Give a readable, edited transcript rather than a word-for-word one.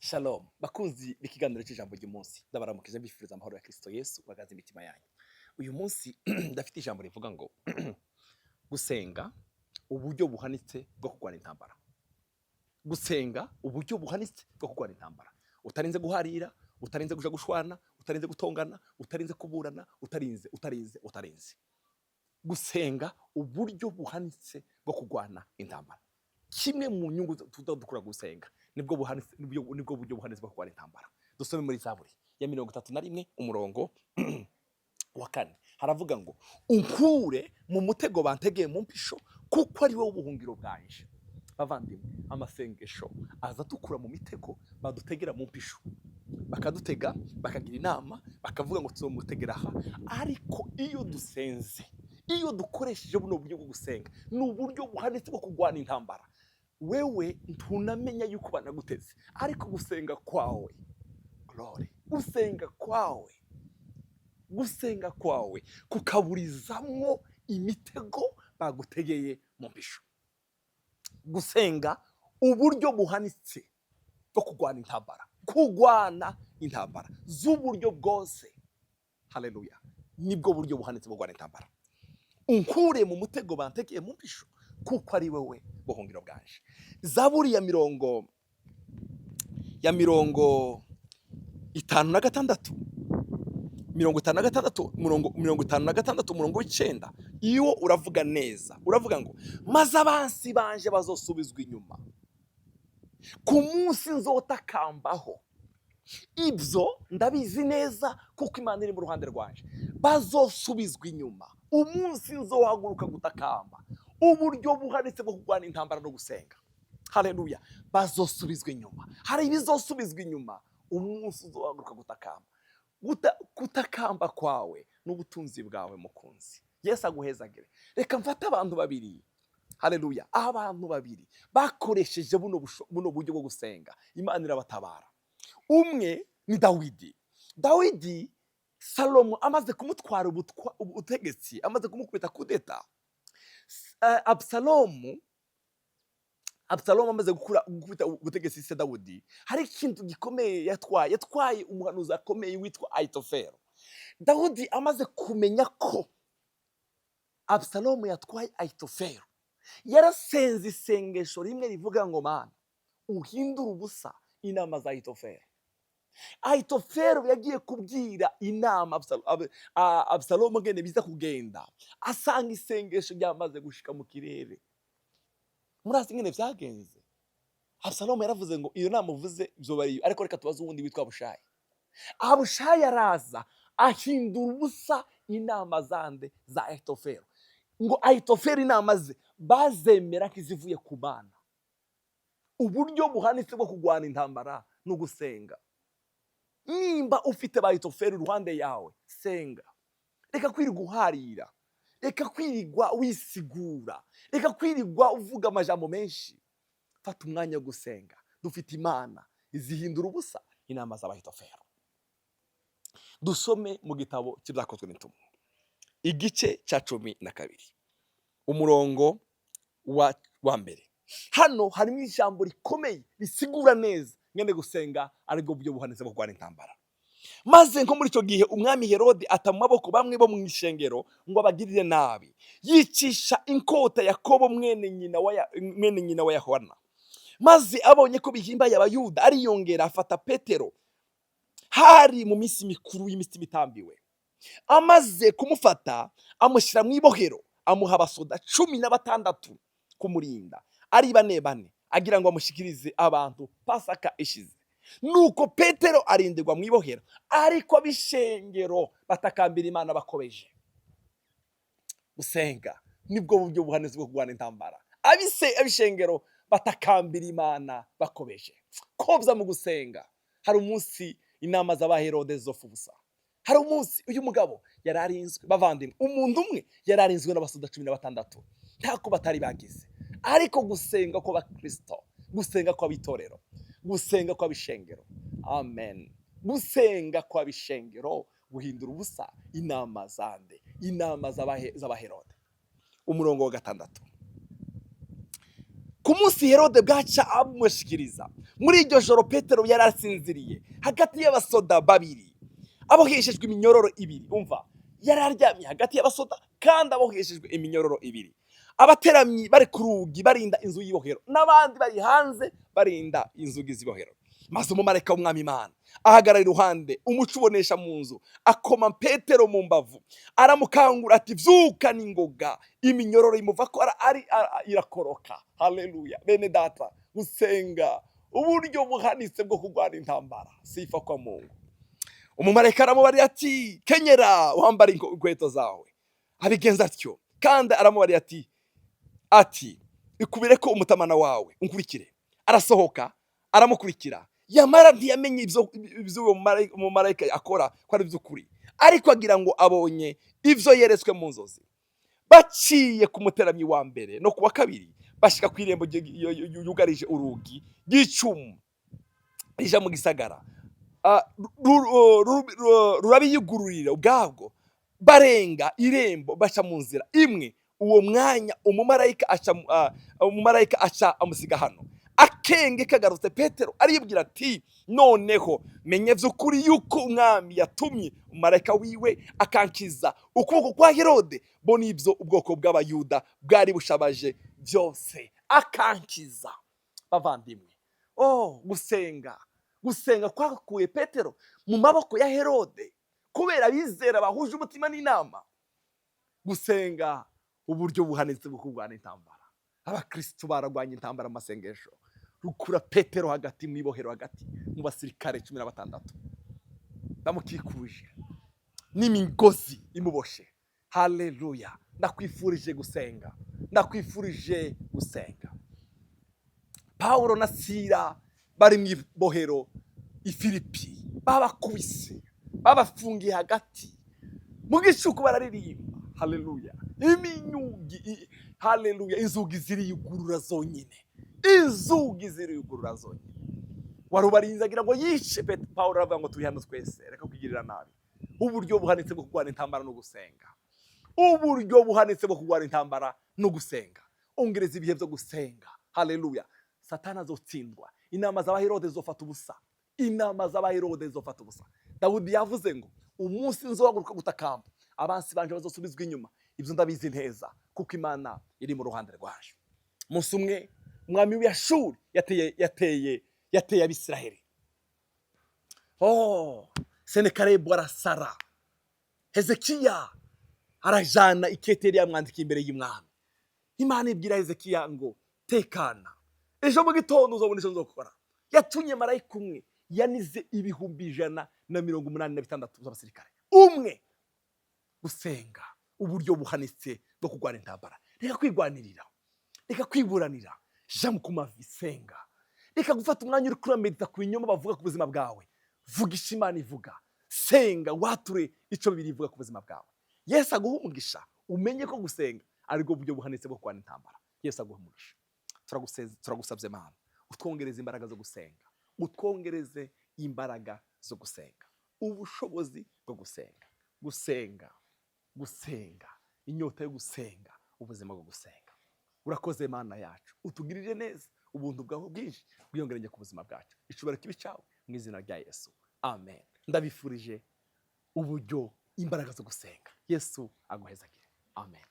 Shalom bakunzi b'ikiganiro cy'ijambo ry'umunsi ndabaramukije mbifuriza amahoro ya Kristo Yesu bagaze imitima yanyu. Uyu munsi ndafite ijambo rivuga ngo gusenga uburyo buhanitse bwo kurwana intambara. Gusenga uburyo buhanitse bwo kurwana intambara, utarinze guharira, utarinze kuja gushwana, utarinze gutongana, utarinze kuburana, utarinze gusenga uburyo buhanitse bwo kurwana intambara. Kimwe mu nyungu tudakora gusenga nibwo buryo buhanitse bwo kurwana intambara. Dusome muri Zaburi ya 31 umurongo wa 4 haravuga ngo unkure mu mutego bantegeye mu mpisho kuko ari wowe ubuhungiro bwanje. Bavandimwe, amasengesho aza tukura mu mitego badutegera mu mpisho, bakadutega bakagira inama bakavuga ngo tuzomutegera aha. Ariko iyo dusenze, iyo dukoresheje buno buryo bwo gusenga, ni uburyo buhanitse bwo kurwana intambara. Wewe ntunamenya yuko banaguteze, ariko gusenga kwawe, glory, gusenga kwawe kukaburizamwo imitego bagutegeye mu mpisho. Gusenga uburyo buhanitse bwo kurwana intambara z'uburyo bwose. Haleluya, nibwo buryo buhanitse bwo kurwana intambara. Unkure mu mutego bantegeye mu mpisho kuko ari wewe buhungiro bwanje. Zaburi ya mirongo 56 umurongo w'icenda, iyo uravuga neza, uravuga ngo maze abansi banje bazosubizwa inyuma ku munsi nzotakambaho. Ibyo ndabizi neza kuko Imana iri mu ruhande rwanje. Bazosubizwa inyuma umunsi nzohaguruka gutakamba. Uburyo buhanitse bwo kurwana intambara no gusenga. Haleluya, bazosubizwa inyuma. Hari ibizosubizwa inyuma umunsi uzohaguruka gutakamba. Gutakamba kwawe n'ubutunzi bwawe mukunzi. Yesu aguhezagire. Reka mfate abantu babiri. Haleluya, abantu babiri bakoresheje buno buryo bwo gusenga, Imana irabatabara. Umwe ni Dawidi. Salomo amaze kumutwara ubutegetsi, amaze kumukubita kudeta, Absalomu amaze gukubita ubutegetsi se Dawidi, hari ikintu gikomeye yatwaye umuhanuzi akomeye witwa Ahitofelo. Dawidi amaze kumenya ko Absalomu yatwaye Ahitofelo, yarasenze isengesho rimwe rivuga ngo Mana uhindure ubusa inama za Ahitofelo. Ahitofelo yagiye kubwira inama Absalomu ngene biza kugenda, asanga isengesho ryamaze gushika mu kirere. Murazi ngene vyagenze? Absalomu yaravuze ngo iyo nama uvuze byobariyo, ariko reka tubaze uwundi witwa Abushayi. Abushayi araza ahindura ubusa inama zande za Ahitofelo, ngo Ahitofelo inama ze bazemera kizivuye ku Mana. Uburyo buhanitse bwo kurwana intambara no gusenga. Nimba ufite ba Ahitofelo iruhande yawe, senga. Reka kwirirwa uharira, reka kwirirwa wisigura, reka kwirirwa uvuga amajambo menshi. Fata umwanya wo gusenga. Dufite Imana izihindura ubusa inama z'Abahitofelo. Dusome mu gitabo cy'Ibyakozwe n'Intumwa igice cya 12 umurongo wa mbere. Hano harimo ijambo rikomeye risigura neza ngene gusenga ariko buryo buhanitse bwo kurwana intambara. Maze nko muri icyo gihe umwami Herode ata mu maboko bamwe bo mu ishengero ngo abagirire nabi, yicisha inkota Yakobo mwene nyina wa Yohana. Maze abonye ko bihimbaye Abayuda, ariyongera afata Petero. Hari mu minsi mikuru y'imisi mitambiwe. Amaze kumufata amushyira mu ibohero, amuha abasoda 16 kumurinda, ari bane agira ngo amushikirize abantu Pasaka ishize. Nuko Petero arindirwa mu ibohero, ariko abishengero batakambira Imana bakobeje. Gusenga nibwo buryo buhanitse bwo kurwana intambara. Abishengero batakambira Imana bakobeje. Kobza mu gusenga. Hari umunsi inama z'Abaherode zofu busa. Hari umunsi uyu mugabo yararinzwe, bavandimwe, umuntu umwe yararinzwe n'abasoda 16 ntako batari bagize. Ariko gusenga ko bakristo, gusenga ko abitorero, gusenga ko abishengero, amen, gusenga ko abishengero guhindura ubusa inama z'Abaherode. Umurongo wa 6. ku munsi Herode bwaca amushikiriza, muri iryo joro Petero yari asinziriye hagati y'abasoda babiri aboheshejwe iminyororo ibiri. Umva, yari aryamye hagati y'abasoda kandi aboheshejwe iminyororo ibiri, abateramyi bari ku rugi barinda inzu y'ibohero n'abandi bari hanze barinda inzugi z'ibohero. Maze umumarayika w'umwami Imana ahagarara iruhande, umuco ubonesha mu nzu, akoma Petero mu mbavu, aramukangura ati vyuka n'ingoga, iminyororo imuva ko irakoroka. Haleluya. Bene data, gusenga uburyo buhanitse bwo kurwana intambara, sifa kwa Mungu. Umumarayika aramubariye ati kenyera wambara inkweto zawe, abigenza atyo kandi aramubariye ati ikubire ko umutamana wawe unkurikire. Arasohoka aramukurikira, yamara ntiyamenye ibyo umumarayika akora ko ari by'ukuri, ariko agira ngo abonye ivyo yeretswe mu nzozi. Baciye ku muteramyi wa mbere no kuwa kabiri, bashika ku irembo yugarije urugi rw'icumu rija mu gisagara, rurabiyugururira ubwabwo, barenga irembo baca mu nzira imwe. Uwo mwanya umumarayika aca amusiga hano. Akenge kagarutse Petero aribwira ati noneho menye vy'ukuri yuko umwami yatumye umumarayika wiwe akankiza ukuboko kwa Herode, bo nivyo ubwoko bw'abayuda bwari bushabaje byose, akankiza. Bavandimwe, gusenga kwakuye Petero mu maboko ya Herode kubera bizera bahuje umutima n'inama. Gusenga uburyo buhanitse bwo kurwana intambara. Abakristo baragwanya intambara amasengesho. Rukura Petero hagati mu ibohero, hagati mu basirikare 16 bamukikuje n'imigozi imuboshe. Haleluya. Ndakwifurije gusenga, ndakwifurije gusenga. Paulo na Sila bari mu ibohero i Filipi, babakubise babafungiye hagati mu gicuku bararirimba. Haleluya. Iminyugi, haleluya, inzugi ziriyugurura zonyine, inzugi ziriyugurura zonyine. Warubarinze agira ngo yice Paulo aravuga ngo turi hano twese, reka kwigirira nabi. Uburyo buhanitse bwo kurwana intambara no gusenga, uburyo buhanitse bwo kurwana intambara no gusenga. Ongereza ibihe byo gusenga. Haleluya. Satana azotsindwa, inama z'abaherode zofata ubusa, inama z'abaherode zofata ubusa. Dawudi yavuze ngo umunsi nzohaguruka gutakamba, abansi banje bazosubizwa inyuma. Ibyo ndabizi neza kuko Imana iri mu ruhande rwaje. Umunsi umwe umwami w'Ashuri yateye Abisiraheli. Senakeribu arasara, Hezekiya arajana iketeri yamwandika imbere y'umwami. Imana ibwira Hezekiya ngo tekana, ejo mu gitondo uzobona icyo nzokora. Yatumye marayika umwe yanize 186 z'abasirikare umwe. Gusenga uburyo buhanitse bwo kurwana intambara. Reka kwigwanirira, reka kwiburanira, jamu kumavi, senga. Reka gufata umwanya uri kuramedita ku binyoma bavuga ku buzima bwawe. Vugisha Imana ivuga, senga wature ico bibiri ivuga ku buzima bwawe. Yesu aguha umugisha, umenye ko gusenga ari bwo buryo buhanitse bwo kurwana intambara. Yesu aguha umugisha. Turagusabye Mana, utwongereze imbaraga zo gusenga, utwongereze imbaraga zo gusenga, ubushobozi bwo gusenga, inyota yo gusenga, ubuzima bwo gusenga. Urakoze Mana yacu, utugirire neza, ubuntu bwawe bwinshi bwiyongereye ku buzima bwacu. Icubaro kibi cyawe mu izina rya Yesu, amen. Ndabifurije uburyo imbaraga zo gusenga. Yesu aguhezagire, amen.